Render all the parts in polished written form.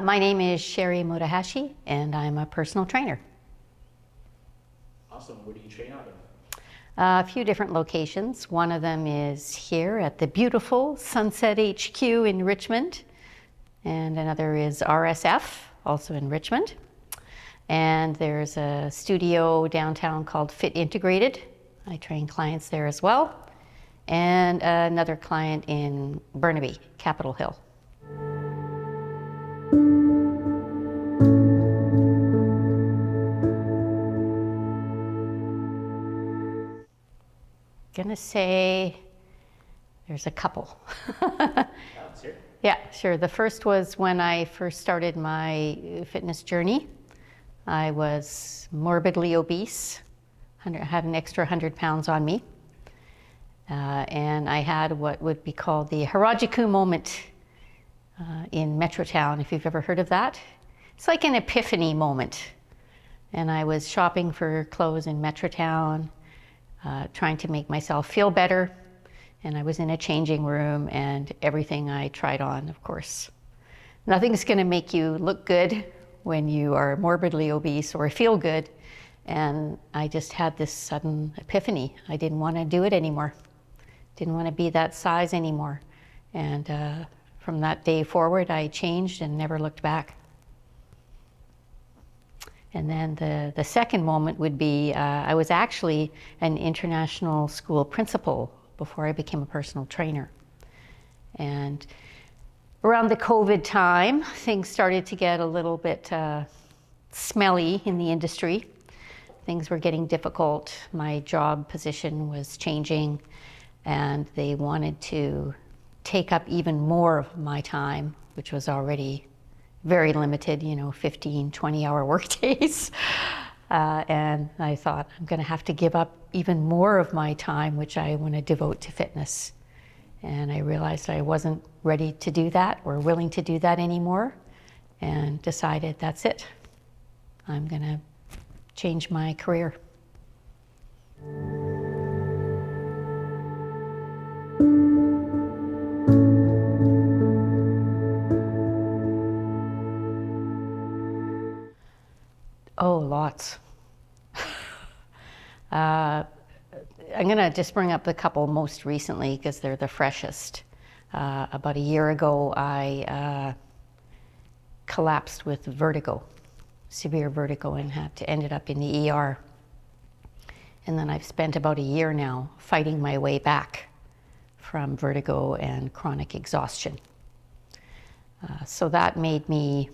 My name is Sherri Motohashi, and I'm a personal trainer. Awesome. Where do you train out of? A few different locations. One of them is here at the beautiful Sunset HQ in Richmond, and another is RSF, also in Richmond. And there's a studio downtown called Fit Integrated. I train clients there as well. And another client in Burnaby, Capitol Hill. Gonna say there's a couple. Yeah, sure. The first was when I first started my fitness journey. I was morbidly obese, had an extra 100 pounds on me. And I had what would be called the Harajuku moment in Metrotown, if you've ever heard of that. It's like an epiphany moment. And I was shopping for clothes in Metrotown, trying to make myself feel better. And I was in a changing room, and everything I tried on, of course. Nothing's gonna make you look good when you are morbidly obese or feel good. And I just had this sudden epiphany. I didn't wanna do it anymore. Didn't wanna be that size anymore. And from that day forward, I changed and never looked back. And then the second moment would be, I was actually an international school principal before I became a personal trainer. And around the COVID time, things started to get a little bit smelly in the industry. Things were getting difficult. My job position was changing, and they wanted to take up even more of my time, which was already very limited, 15, 20-hour work days. And I thought, I'm gonna have to give up even more of my time, which I wanna devote to fitness. And I realized I wasn't ready to do that or willing to do that anymore, and decided that's it. I'm gonna change my career. Oh, lots. I'm gonna just bring up the couple most recently because they're the freshest. About a year ago, I collapsed with vertigo, severe vertigo, and ended up in the ER. And then I've spent about a year now fighting my way back from vertigo and chronic exhaustion. So that made me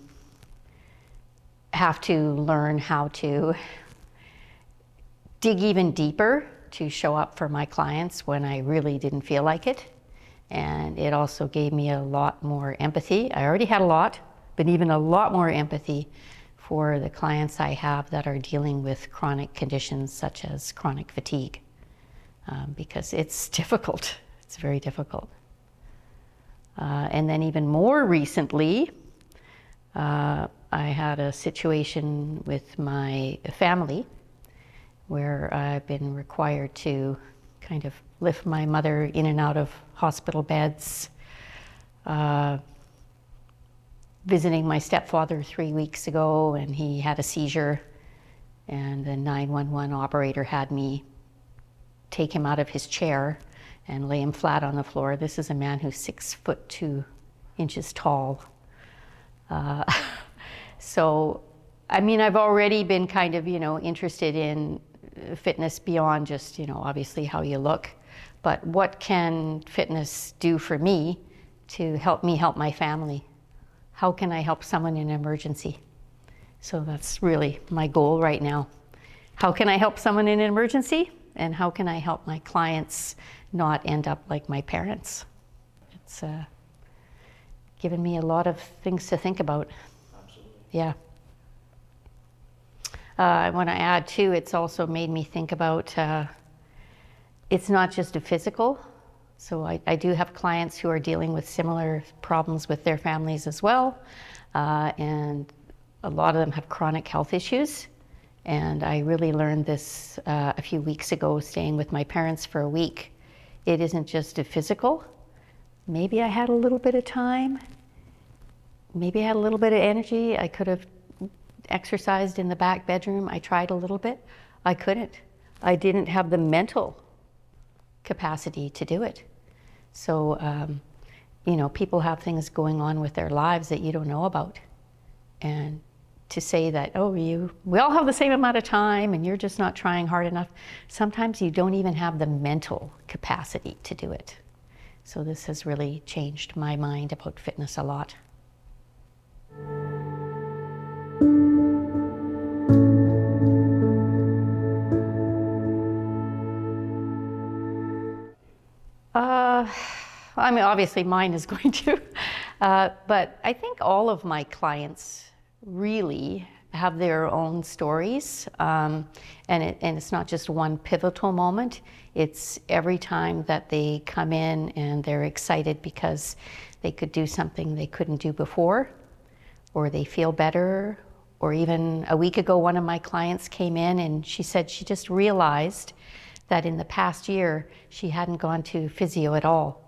have to learn how to dig even deeper to show up for my clients when I really didn't feel like it. And it also gave me a lot more empathy. I already had a lot, but even a lot more empathy for the clients I have that are dealing with chronic conditions such as chronic fatigue, because it's difficult. It's very difficult. And then even more recently, I had a situation with my family where I've been required to kind of lift my mother in and out of hospital beds, visiting my stepfather 3 weeks ago, and he had a seizure, and the 911 operator had me take him out of his chair and lay him flat on the floor. This is a man who's 6'2" tall. So, I mean, I've already been kind of, interested in fitness beyond just, obviously how you look, but what can fitness do for me to help me help my family? How can I help someone in an emergency? So that's really my goal right now. How can I help someone in an emergency? And how can I help my clients not end up like my parents? It's given me a lot of things to think about. Yeah. I want to add too, it's also made me think about, it's not just a physical. So I do have clients who are dealing with similar problems with their families as well. And a lot of them have chronic health issues. And I really learned this a few weeks ago, staying with my parents for a week. It isn't just a physical. Maybe I had a little bit of time. maybe I had a little bit of energy. I could have exercised in the back bedroom. I tried a little bit. I couldn't. I didn't have the mental capacity to do it. So, you know, people have things going on with their lives that you don't know about. And to say that, oh, we all have the same amount of time and you're just not trying hard enough, sometimes you don't even have the mental capacity to do it. So this has really changed my mind about fitness a lot. I mean, obviously mine is going to, but I think all of my clients really have their own stories, and it's not just one pivotal moment. It's every time that they come in and they're excited because they could do something they couldn't do before, or they feel better. Or even a week ago, one of my clients came in and she said she just realized that in the past year, she hadn't gone to physio at all.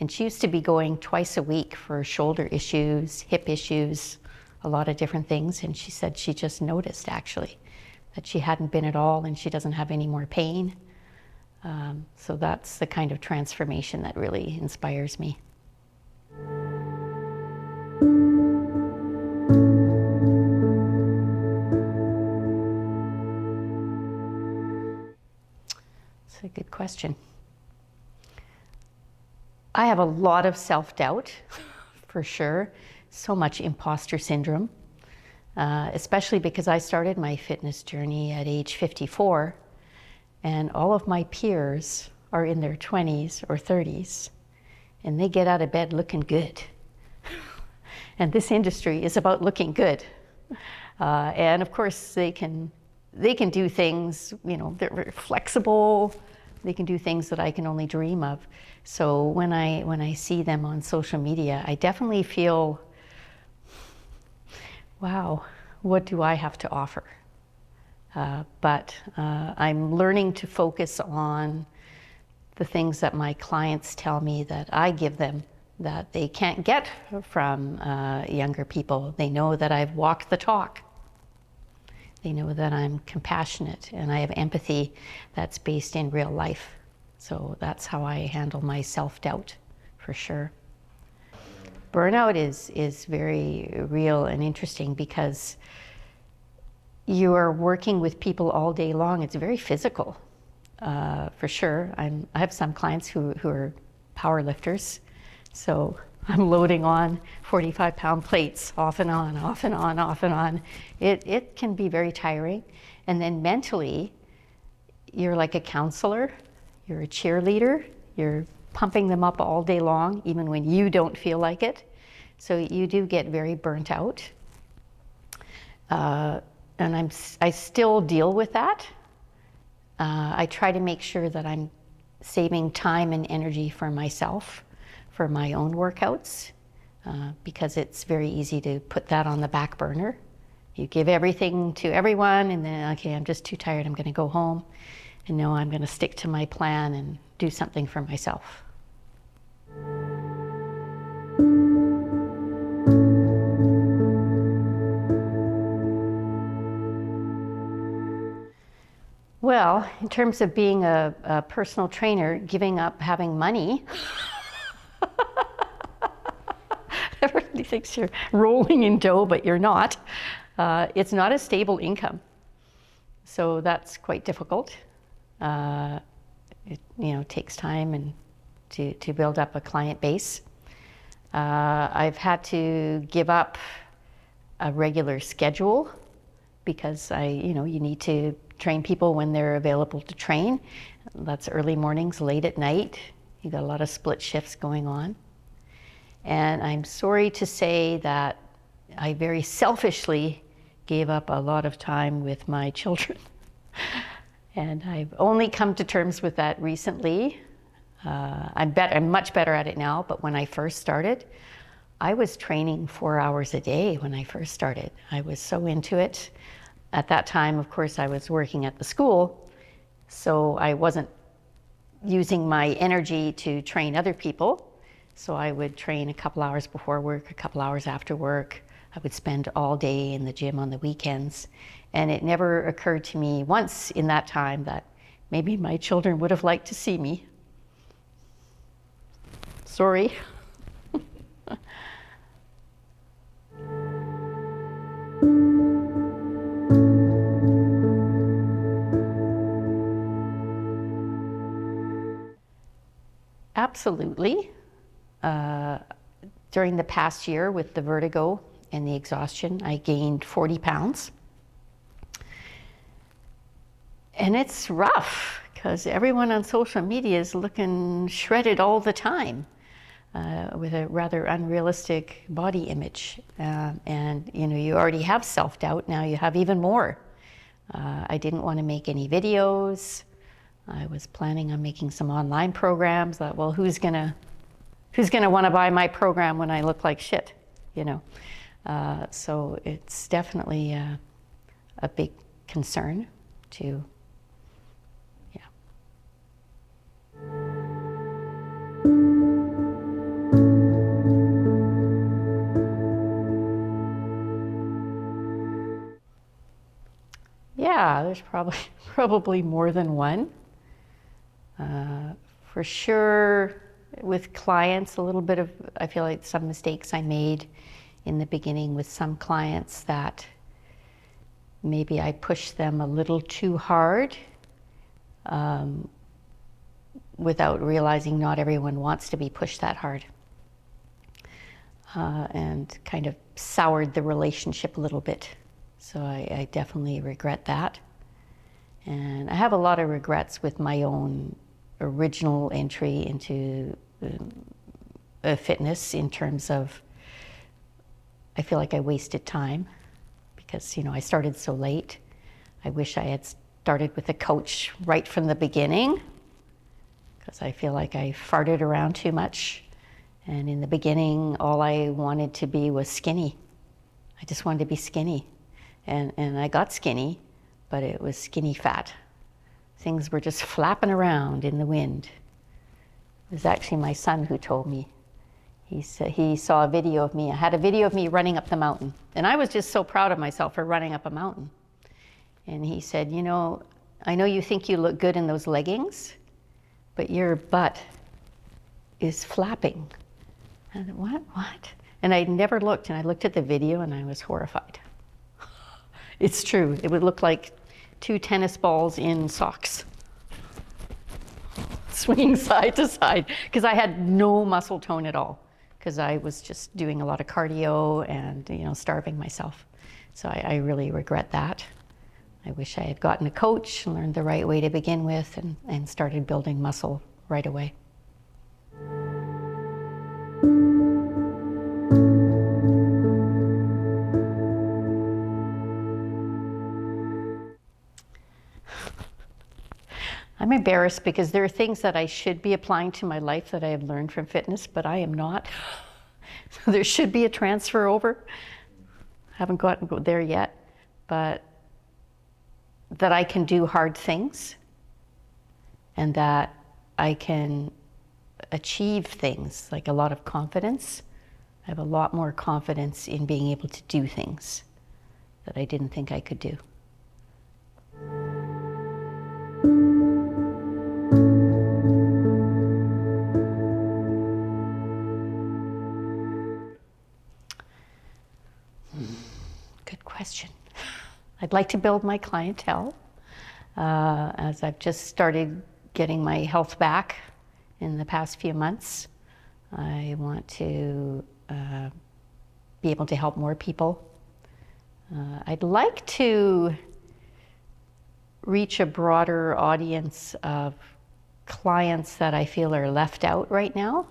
And she used to be going twice a week for shoulder issues, hip issues, a lot of different things. And she said she just noticed actually that she hadn't been at all and she doesn't have any more pain. So that's the kind of transformation that really inspires me. That's a good question. I have a lot of self-doubt, for sure. So much imposter syndrome, especially because I started my fitness journey at age 54, and all of my peers are in their 20s or 30s, and they get out of bed looking good. And this industry is about looking good. And of course, they can do things, you know, they're very flexible. They can do things that I can only dream of. So when I see them on social media, I definitely feel, wow, what do I have to offer? But I'm learning to focus on the things that my clients tell me that I give them that they can't get from younger people. They know that I've walked the talk. They know that I'm compassionate and I have empathy that's based in real life. So that's how I handle my self-doubt, for sure. Burnout is very real and interesting because you are working with people all day long. It's very physical, for sure. I have some clients who are power lifters. So I'm loading on 45-pound plates off and on, off and on, off and on. It can be very tiring. And then mentally, you're like a counselor, you're a cheerleader, you're pumping them up all day long, even when you don't feel like it. So you do get very burnt out. And I still deal with that. I try to make sure that I'm saving time and energy for myself, for my own workouts, because it's very easy to put that on the back burner. You give everything to everyone and then, okay, I'm just too tired, I'm gonna go home. And no, I'm gonna stick to my plan and do something for myself. Well, in terms of being a personal trainer, giving up having money, everybody thinks you're rolling in dough, but you're not. It's not a stable income. So that's quite difficult. It takes time and to build up a client base. I've had to give up a regular schedule because you need to train people when they're available to train. That's early mornings, late at night. You got a lot of split shifts going on. And I'm sorry to say that I very selfishly gave up a lot of time with my children. And I've only come to terms with that recently. I'm much better at it now, but when I first started, I was training 4 hours a day when I first started. I was so into it. At that time, of course, I was working at the school, so I wasn't using my energy to train other people. So I would train a couple hours before work, a couple hours after work. I would spend all day in the gym on the weekends. And it never occurred to me once in that time that maybe my children would have liked to see me. Sorry. Absolutely. During the past year with the vertigo and the exhaustion, I gained 40 pounds. And it's rough because everyone on social media is looking shredded all the time with a rather unrealistic body image. And you already have self-doubt, now you have even more. I didn't want to make any videos. I was planning on making some online programs. Thought, well, who's gonna want to buy my program when I look like shit, So it's definitely a big concern to, yeah. Yeah, there's probably more than one. For sure, with clients, a little bit of, I feel like some mistakes I made in the beginning with some clients that maybe I pushed them a little too hard without realizing not everyone wants to be pushed that hard. And kind of soured the relationship a little bit. So I definitely regret that. And I have a lot of regrets with my own original entry into fitness in terms of, I feel like I wasted time because, I started so late. I wish I had started with a coach right from the beginning because I feel like I farted around too much. And in the beginning, all I wanted to be was skinny. I just wanted to be skinny. And I got skinny, but it was skinny fat. Things were just flapping around in the wind. It was actually my son who told me. He said he saw a video of me. I had a video of me running up the mountain. And I was just so proud of myself for running up a mountain. And he said, I know you think you look good in those leggings, but your butt is flapping. And I said, what? And I never looked, and I looked at the video and I was horrified. It's true. It would look like 2 tennis balls in socks, swinging side to side, because I had no muscle tone at all, because I was just doing a lot of cardio and, starving myself. So I really regret that. I wish I had gotten a coach and learned the right way to begin with and started building muscle right away. I'm embarrassed because there are things that I should be applying to my life that I have learned from fitness, but I am not. So there should be a transfer over. I haven't gotten there yet, but that I can do hard things and that I can achieve things, like a lot of confidence. I have a lot more confidence in being able to do things that I didn't think I could do. Good question. I'd like to build my clientele as I've just started getting my health back in the past few months. I want to be able to help more people. I'd like to reach a broader audience of clients that I feel are left out right now.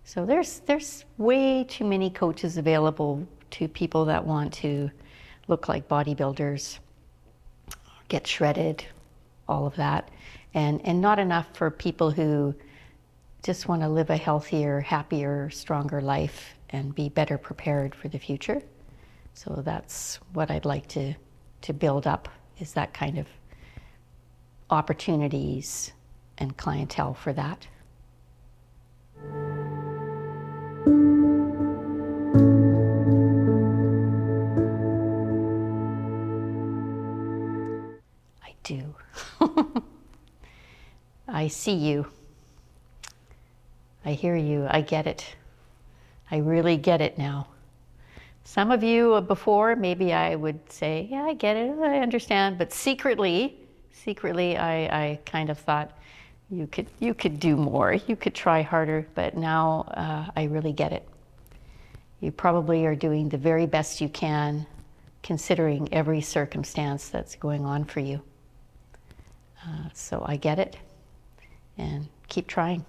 So there's way too many coaches available to people that want to look like bodybuilders, get shredded, all of that, and not enough for people who just want to live a healthier, happier, stronger life and be better prepared for the future. So that's what I'd like to build up, is that kind of opportunities and clientele for that. I see you. I hear you. I get it. I really get it now. Some of you before, maybe I would say, yeah, I get it, I understand. But secretly, I kind of thought you could do more. You could try harder. But now I really get it. You probably are doing the very best you can, considering every circumstance that's going on for you. So I get it, and keep trying.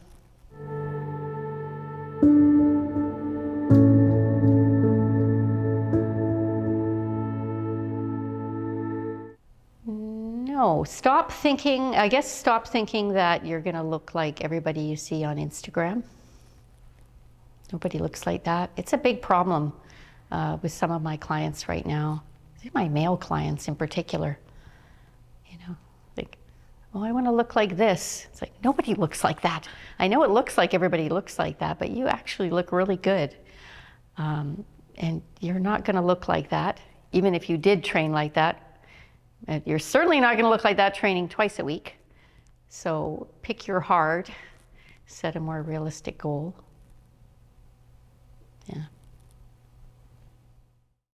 No, stop thinking that you're going to look like everybody you see on Instagram. Nobody looks like that. It's a big problem with some of my clients right now, my male clients in particular. You know, like, oh, I want to look like this. It's like, nobody looks like that. I know it looks like everybody looks like that, but you actually look really good. And you're not going to look like that, even if you did train like that. And you're certainly not going to look like that training twice a week. So pick your heart, set a more realistic goal.